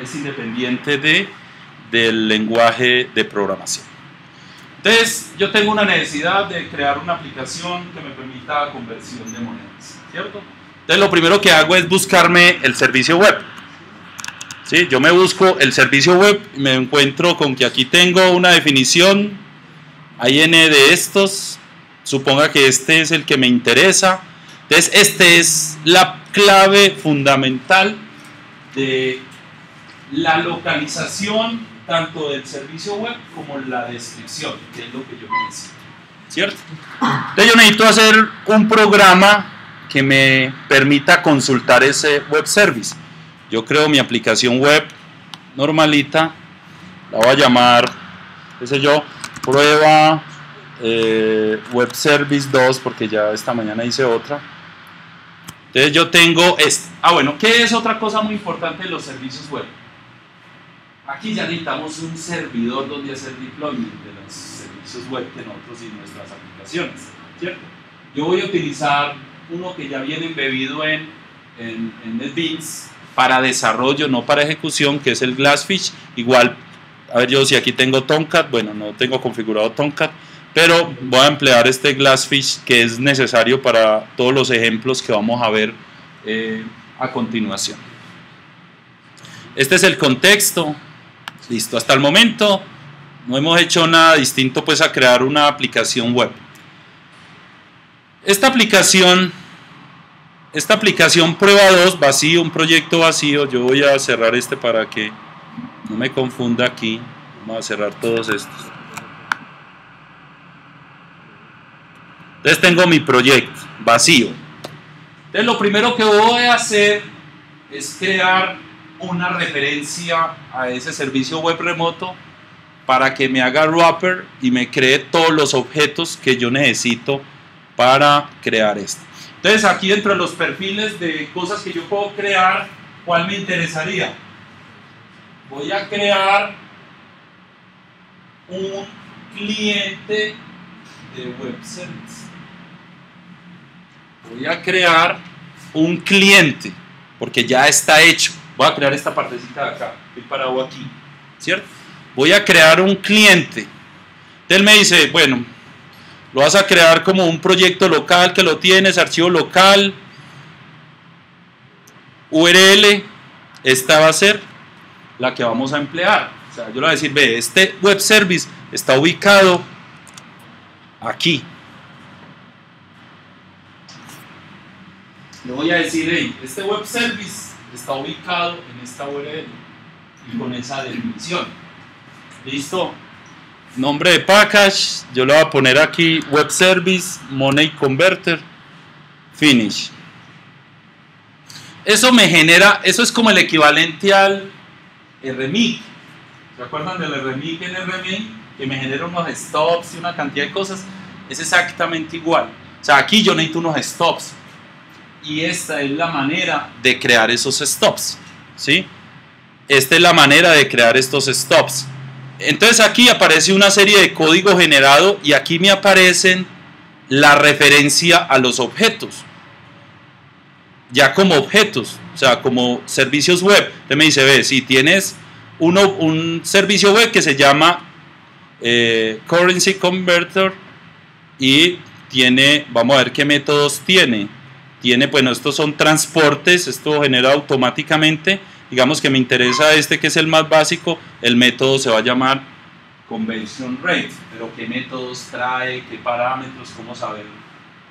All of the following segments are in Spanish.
es independiente del lenguaje de programación. Entonces, yo tengo una necesidad de crear una aplicación que me permita conversión de monedas, ¿cierto? Entonces, lo primero que hago es buscarme el servicio web. ¿Sí? Yo me busco el servicio web y me encuentro con que aquí tengo una definición, hay n de estos, suponga que este es el que me interesa. Entonces, esta es la clave fundamental de la localización tanto del servicio web como la descripción, que es lo que yo necesito, ¿cierto? Entonces yo necesito hacer un programa que me permita consultar ese web service. Yo creo mi aplicación web normalita, la voy a llamar, qué sé yo, prueba web service 2, porque ya esta mañana hice otra. Entonces yo tengo bueno, ¿qué es otra cosa muy importante de los servicios web? Aquí ya necesitamos un servidor donde hacer deployment de los servicios web de nosotros y nuestras aplicaciones, ¿cierto? Yo voy a utilizar uno que ya viene embebido en NetBeans para desarrollo, no para ejecución, que es el Glassfish. Igual, a ver, yo si aquí tengo Tomcat, bueno, no tengo configurado Tomcat, pero voy a emplear este Glassfish que es necesario para todos los ejemplos que vamos a ver a continuación. Este es el contexto. Listo, hasta el momento no hemos hecho nada distinto pues a crear una aplicación web. Esta aplicación prueba 2, vacío, un proyecto vacío. Yo voy a cerrar este para que no me confunda aquí. Vamos a cerrar todos estos. Entonces tengo mi proyecto vacío. Entonces lo primero que voy a hacer es crear una referencia a ese servicio web remoto para que me haga wrapper y me cree todos los objetos que yo necesito para crear esto. Entonces aquí dentro de los perfiles de cosas que yo puedo crear, ¿cuál me interesaría? Voy a crear un cliente de web service. Voy a crear un cliente porque ya está hecho. Voy a crear esta partecita de acá, estoy parado aquí, ¿cierto? Voy a crear un cliente. Él me dice, bueno, lo vas a crear como un proyecto local que lo tienes, archivo local, URL, esta va a ser la que vamos a emplear. O sea, yo le voy a decir, ve, este web service está ubicado aquí. Le voy a decir, hey, este web service está ubicado en esta URL y con esa definición. ¿Listo? Nombre de package, yo le voy a poner aquí web service, money converter, finish. Eso me genera, eso es como el equivalente al RMIC. ¿Se acuerdan del RMIC en RMI? Que me genera unos stops y una cantidad de cosas. Es exactamente igual. O sea, aquí yo necesito unos stops. Y esta es la manera de crear esos stops, ¿sí? Esta es la manera de crear estos stops. Entonces aquí aparece una serie de código generado y aquí me aparecen la referencia a los objetos. Ya como objetos, o sea, como servicios web. Entonces me dice, ve, si tienes un servicio web que se llama Currency Converter y tiene, vamos a ver qué métodos tiene. Bueno, estos son transportes, esto genera automáticamente. Digamos que me interesa este que es el más básico, el método se va a llamar Conversion Rate, pero qué métodos trae, qué parámetros, cómo saber,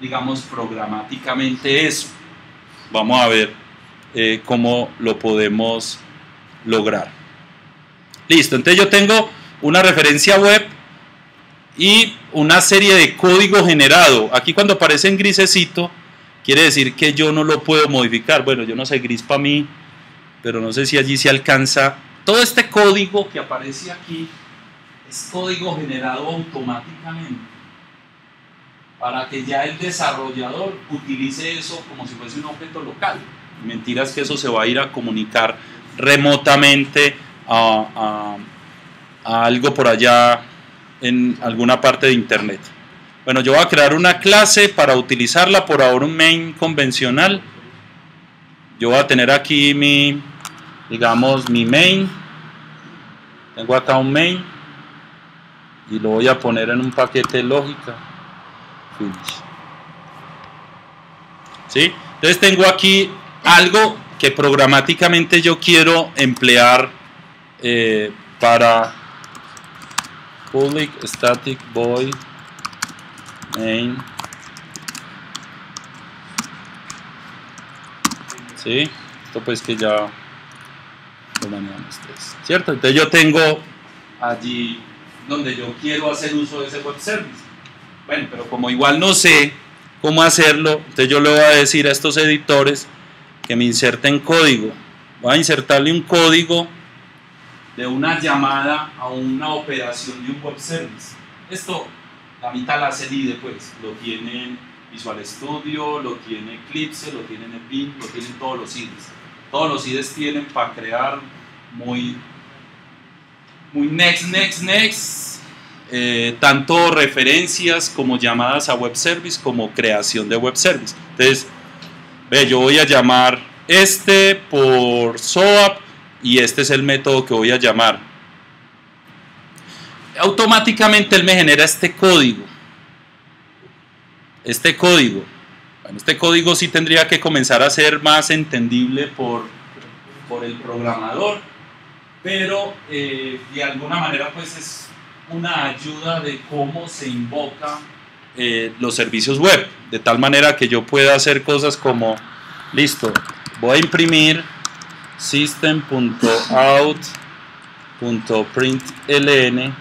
digamos, programáticamente eso. Vamos a ver cómo lo podemos lograr. Listo, entonces yo tengo una referencia web y una serie de código generado. Aquí cuando aparece en grisecito, quiere decir que yo no lo puedo modificar. Bueno, yo no sé, gris para mí, pero no sé si allí se alcanza. Todo este código que aparece aquí es código generado automáticamente para que ya el desarrollador utilice eso como si fuese un objeto local. Mentiras que eso se va a ir a comunicar remotamente a algo por allá en alguna parte de internet. Bueno, yo voy a crear una clase para utilizarla, por ahora un main convencional. Yo voy a tener aquí mi digamos mi main, tengo acá un main y lo voy a poner en un paquete de lógica, finish. ¿Sí? Entonces tengo aquí algo que programáticamente yo quiero emplear para public static void main, ¿sí? Esto pues que ya lo manejan ustedes, ¿cierto? Entonces yo tengo allí donde yo quiero hacer uso de ese web service. Bueno, pero como igual no sé cómo hacerlo, entonces yo le voy a decir a estos editores que me inserten código. Voy a insertarle un código de una llamada a una operación de un web service. Esto, la mitad la hace el IDE, pues, lo tienen Visual Studio, lo tiene Eclipse, lo tienen NetBeans, lo tienen todos los IDEs. Todos los IDEs tienen para crear muy next, tanto referencias como llamadas a web service como creación de web service. Entonces, yo voy a llamar este por SOAP y este es el método que voy a llamar. Automáticamente él me genera este código. Este código sí tendría que comenzar a ser más entendible por el programador, pero de alguna manera pues es una ayuda de cómo se invoca los servicios web, de tal manera que yo pueda hacer cosas como, listo, voy a imprimir system.out.println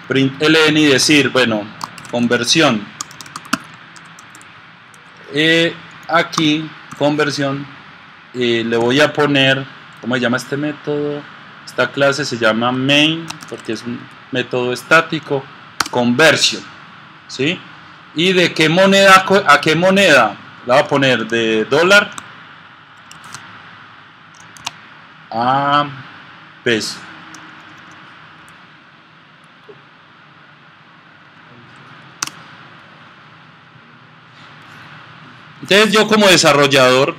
println y decir, bueno, conversión, aquí conversión, le voy a poner, ¿cómo se llama este método? Esta clase se llama main porque es un método estático, conversion, ¿sí? ¿Y de qué moneda a qué moneda? La voy a poner de dólar a peso. Entonces yo como desarrollador,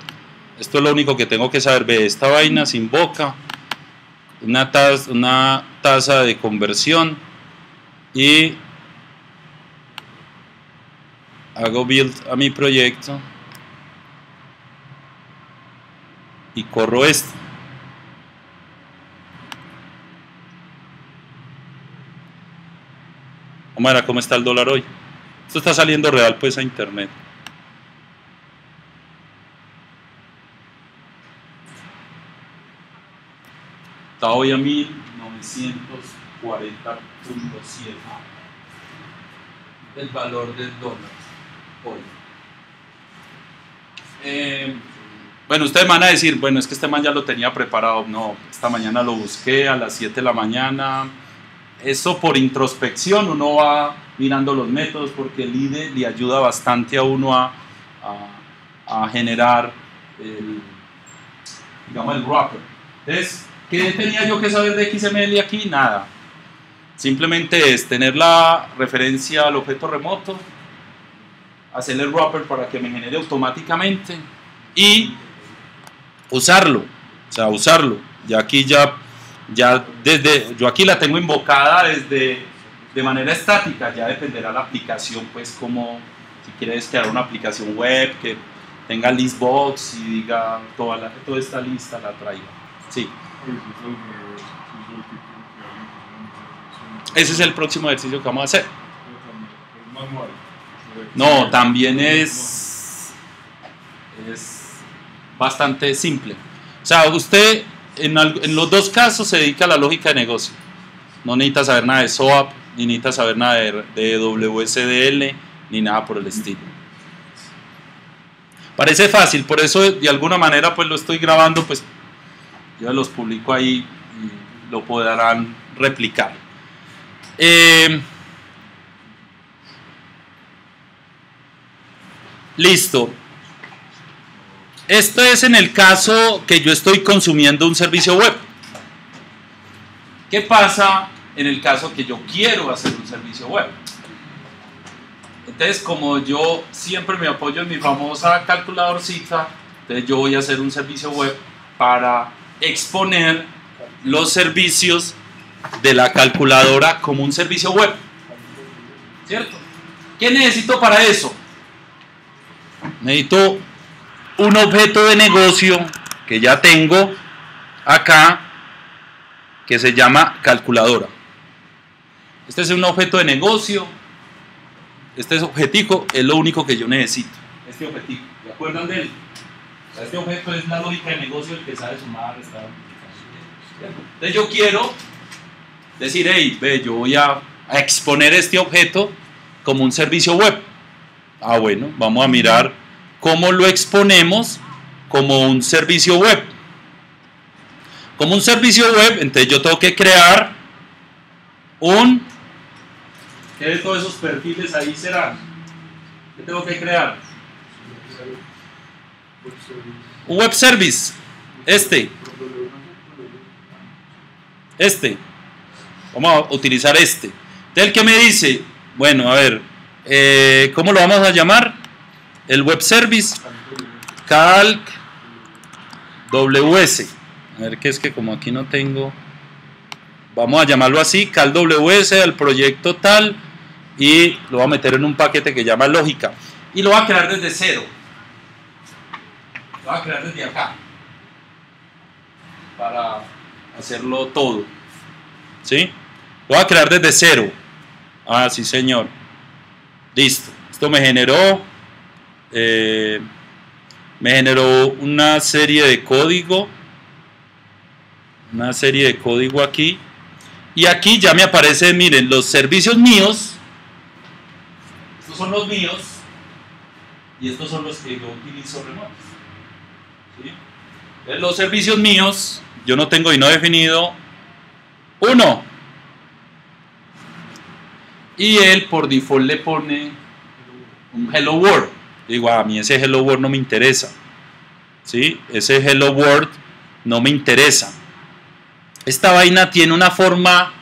esto es lo único que tengo que saber, ve, esta vaina se invoca, una tasa de conversión y hago build a mi proyecto y corro esto. Vamos a ver cómo está el dólar hoy. Esto está saliendo real pues a internet. Está hoy a 1940.7 el valor del dólar hoy. Bueno, ustedes van a decir, bueno, es que este man ya lo tenía preparado. No, esta mañana lo busqué a las 7 de la mañana. Eso por introspección, uno va mirando los métodos porque el IDE le ayuda bastante a uno a generar digamos el wrapper. Entonces, ¿qué tenía yo que saber de XML aquí? Nada. Simplemente es tener la referencia al objeto remoto, hacer el wrapper para que me genere automáticamente y usarlo. O sea, usarlo. Ya aquí yo aquí la tengo invocada de manera estática, ya dependerá la aplicación, pues como si quieres crear una aplicación web que tenga listbox y diga toda esta lista la traiga. Sí. Ese es el próximo ejercicio que vamos a hacer. No, también es bastante simple. O sea, usted en los dos casos se dedica a la lógica de negocio. No necesita saber nada de SOAP, ni necesita saber nada de WSDL, ni nada por el estilo. Parece fácil, por eso de alguna manera pues lo estoy grabando, pues yo los publico ahí y lo podrán replicar. Listo. Esto es en el caso que yo estoy consumiendo un servicio web. ¿Qué pasa en el caso que yo quiero hacer un servicio web? Entonces, como yo siempre me apoyo en mi famosa calculadorcita, Entonces yo voy a hacer un servicio web para exponer los servicios de la calculadora como un servicio web, ¿cierto? ¿Qué necesito para eso? Necesito un objeto de negocio que ya tengo acá, que se llama calculadora. Este es un objeto de negocio. Este objetico es lo único que yo necesito. Este objetico, ¿se acuerdan de él? O sea, este objeto es la lógica de negocio, el que sabe sumar, restar. Entonces yo quiero decir, hey, ve, yo voy a exponer este objeto como un servicio web. Ah, bueno, vamos a mirar cómo lo exponemos como un servicio web. Como un servicio web, entonces yo tengo que crear ¿qué de todos esos perfiles ahí serán? ¿Qué tengo que crear? Un web service. Este. Vamos a utilizar este. Del que me dice, bueno, a ver, ¿cómo lo vamos a llamar? El web service calc WS. A ver, que es que como aquí no tengo, vamos a llamarlo así, calc WS al proyecto tal, y lo voy a meter en un paquete que llama lógica. Y lo voy a crear desde cero. Lo voy a crear desde acá. Para hacerlo todo. ¿Sí? Lo voy a crear desde cero. Ah, sí, señor. Listo. Esto me generó una serie de código. Una serie de código aquí. Y aquí ya me aparece, miren, los servicios míos. Estos son los míos. Y estos son los que yo utilizo remotos. ¿Sí? Los servicios míos, yo no tengo y no he definido uno. Y él por default le pone un hello world. Digo, a mí ese hello world no me interesa. ¿Sí? Ese hello world no me interesa. Esta vaina tiene una forma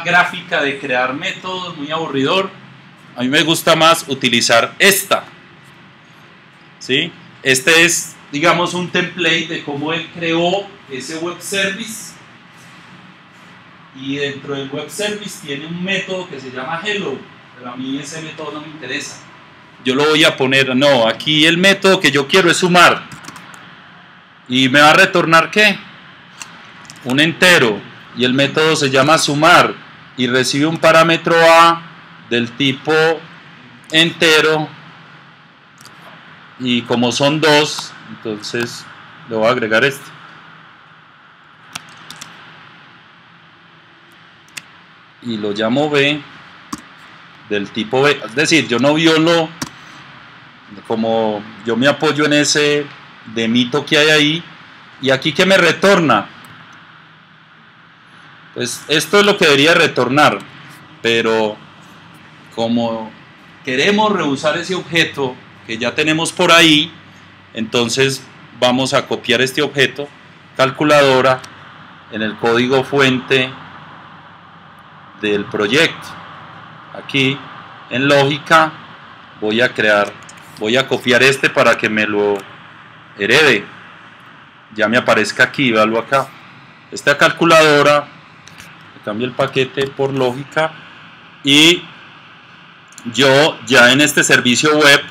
gráfica de crear métodos muy aburridor. A mí me gusta más utilizar esta. ¿Sí? Este es, digamos, un template de cómo él creó ese web service. Y dentro del web service tiene un método que se llama hello. Pero a mí ese método no me interesa. Yo lo voy a poner, no, aquí el método que yo quiero es sumar. ¿Y me va a retornar qué? Un entero. Y el método se llama sumar. Y recibe un parámetro A del tipo entero. Y como son dos, entonces le voy a agregar este. Y lo llamo B del tipo B. Es decir, yo no violo, como yo me apoyo en ese demito que hay ahí. Y aquí, ¿qué me retorna? Pues esto es lo que debería retornar. Pero como queremos reusar ese objeto que ya tenemos por ahí, entonces vamos a copiar este objeto calculadora en el código fuente del proyecto. Aquí en lógica voy a copiar este para que me lo herede. Ya me aparezca aquí, véalo acá. Esta calculadora, cambio el paquete por lógica y yo ya en este servicio web,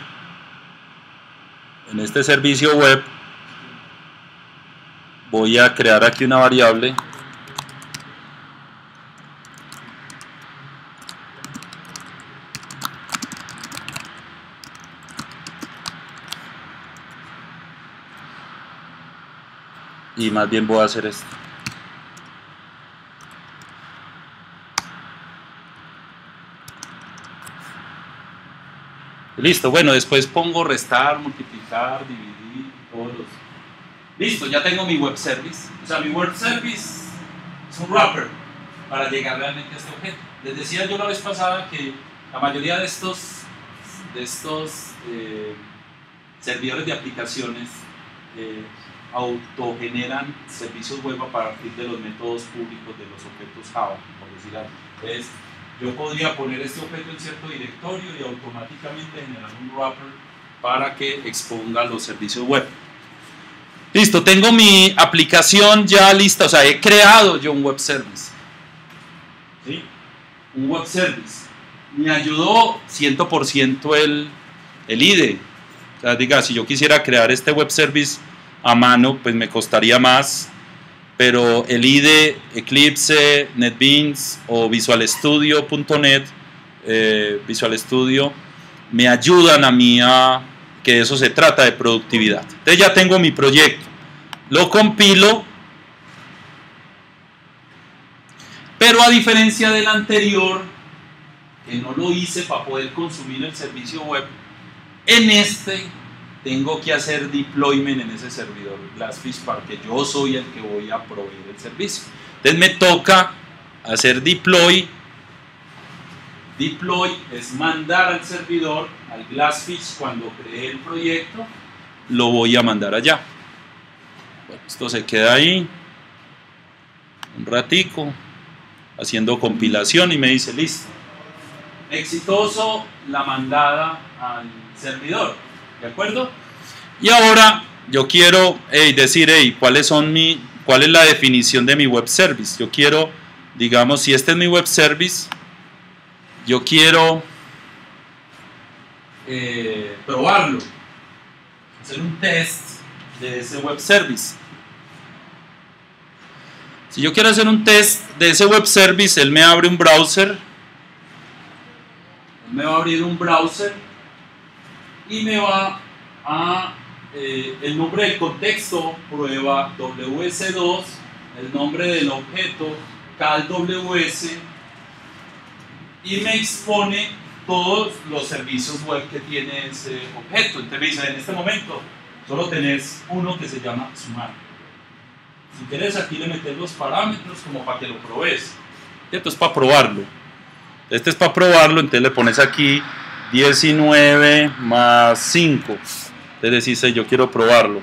voy a crear aquí una variable y más bien voy a hacer esto. Listo, bueno, después pongo restar, multiplicar, dividir, todos los... Listo, ya tengo mi web service. O sea, mi web service es un wrapper para llegar realmente a este objeto. Les decía yo la vez pasada que la mayoría de estos servidores de aplicaciones autogeneran servicios web a partir de los métodos públicos de los objetos Java, por decir algo. Entonces, yo podría poner este objeto en cierto directorio y automáticamente generar un wrapper para que exponga los servicios web. Listo, tengo mi aplicación ya lista, o sea, he creado yo un web service. ¿Sí? Un web service. Me ayudó 100% el IDE. O sea, diga, si yo quisiera crear este web service a mano, pues me costaría más, pero el IDE, Eclipse, NetBeans o VisualStudio.net, Visual Studio, me ayudan a mí a que de eso se trata, de productividad. Entonces ya tengo mi proyecto, lo compilo, pero a diferencia del anterior, que no lo hice para poder consumir el servicio web, en este tengo que hacer deployment en ese servidor Glassfish porque yo soy el que voy a proveer el servicio. Entonces me toca hacer deploy. Deploy es mandar al servidor, al Glassfish, cuando cree el proyecto, lo voy a mandar allá. Bueno, esto se queda ahí un ratico haciendo compilación y me dice listo, exitoso la mandada al servidor, ¿de acuerdo? Y ahora yo quiero decir, ¿cuál es la definición de mi web service? Yo quiero, digamos, si este es mi web service, yo quiero probarlo, hacer un test de ese web service. Si yo quiero hacer un test de ese web service, él me abre un browser, me va a abrir un browser y me va a el nombre del contexto, prueba WS2, el nombre del objeto CalWS, y me expone todos los servicios web que tiene ese objeto. Entonces me dice, en este momento solo tenés uno que se llama sumar. Si quieres aquí le metes los parámetros como para que lo probes. Esto es para probarlo. Este es para probarlo, entonces le pones aquí 19 más 5. Entonces decís, yo quiero probarlo.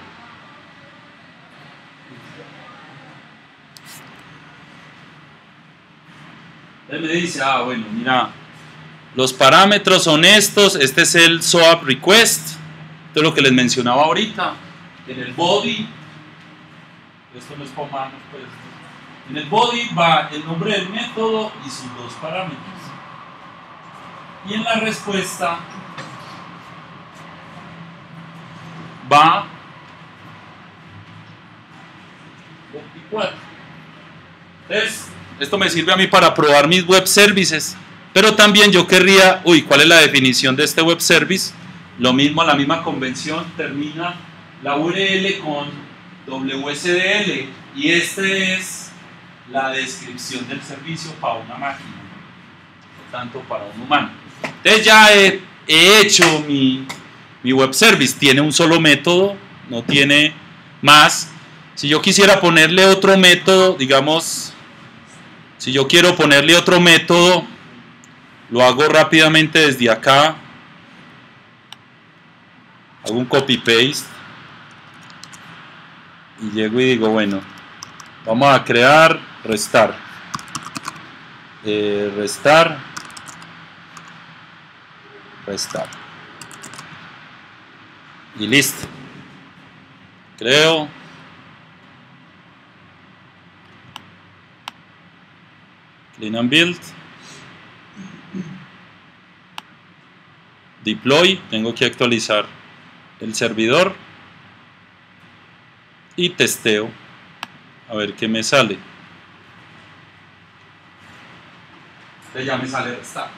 Él me dice, bueno, mira, los parámetros son estos, este es el SOAP request, esto es lo que les mencionaba ahorita, en el body, esto no es para manos, pues, en el body va el nombre del método y sus dos parámetros, y en la respuesta va 24. Entonces, esto me sirve a mí para probar mis web services, pero también yo querría, ¿cuál es la definición de este web service? Lo mismo, la misma convención, termina la URL con WSDL y este es la descripción del servicio para una máquina, no tanto para un humano. Entonces ya he hecho mi web service, tiene un solo método, no tiene más. Si yo quisiera ponerle otro método, digamos, si yo quiero ponerle otro método, lo hago rápidamente desde acá, hago un copy paste y llego y digo, bueno, vamos a crear restar, restar, y listo. Creo. Clean and build. Deploy. Tengo que actualizar el servidor. Y testeo. A ver qué me sale. Ya me sale restar.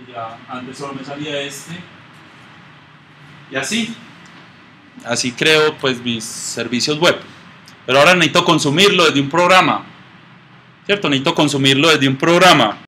Y ya antes solo me salía este. Y así creo pues mis servicios web. Pero ahora necesito consumirlo desde un programa, ¿cierto? Necesito consumirlo desde un programa.